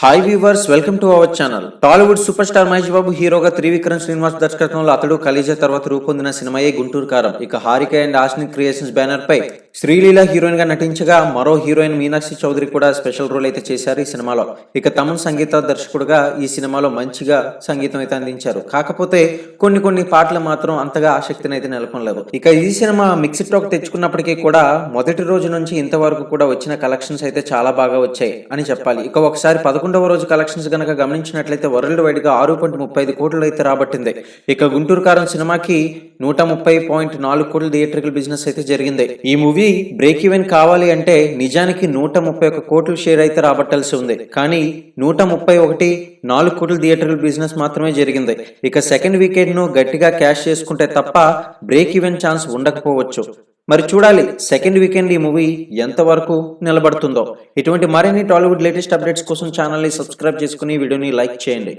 Hi viewers, welcome to our channel. Tollywood super star Mahesh Babu హీరోగా త్రివిక్రమ్ శ్రీనివాస్ దర్శకత్వంలో అతడు ఖలీజా తర్వాత రూపొందిన సినిమాయే గుంటూరు కారం. ఇక హారిక అండ్ ఆస్నిక్ క్రియేషన్స్ బ్యానర్ పై శ్రీలీల హీరోయిన్ గా నటించగా మరో హీరోయిన్ మీనాక్షి చౌదరి కూడా స్పెషల్ రోల్ అయితే చేశారు ఈ సినిమాలో. ఇక తమన్ సంగీత దర్శకుడుగా ఈ సినిమాలో మంచిగా సంగీతం అయితే అందించారు. కాకపోతే కొన్ని పాటలు మాత్రం అంతగా ఆసక్తిని అయితే నెలకొనలేదు. ఇక ఈ సినిమా మిక్స్డ్ టాక్ తెచ్చుకున్నప్పటికీ కూడా మొదటి రోజు నుంచి ఇంతవరకు కూడా వచ్చిన కలెక్షన్స్ అయితే చాలా బాగా వచ్చాయి అని చెప్పాలి. ఇక ఒకసారి 11వ రోజు కలెక్షన్స్ గనక గమనించినట్లయితే వరల్డ్ వైడ్ గా 6.35 కోట్లు అయితే రాబట్టింది. ఇక గుంటూరు కారం సినిమాకి 130.4 కోట్ల థియేట్రికల్ బిజినెస్ అయితే జరిగింది. ఈ మూవీ బ్రేక్ ఈవెన్ కావాలి అంటే నిజానికి 131 కోట్ల షేర్ అయితే రాబట్టాల్సి ఉంది. కానీ 131.4 కోట్ల థియేట్రికల్ బిజినెస్ మాత్రమే జరిగింది. ఇక సెకండ్ వీకెండ్ ను గట్టిగా క్యాష్ చేసుకుంటే తప్ప బ్రేక్ ఈవెన్ ఛాన్స్ ఉండకపోవచ్చు. మరి చూడాలి సెకండ్ వీకెండ్ ఈ మూవీ ఎంతవరకు నిలబడుతుందో. ఇటువంటి మరిన్ని టాలీవుడ్ లేటెస్ట్ అప్డేట్స్ కోసం ఛానల్ ని సబ్స్క్రైబ్ చేసుకుని వీడియోని లైక్ చేయండి.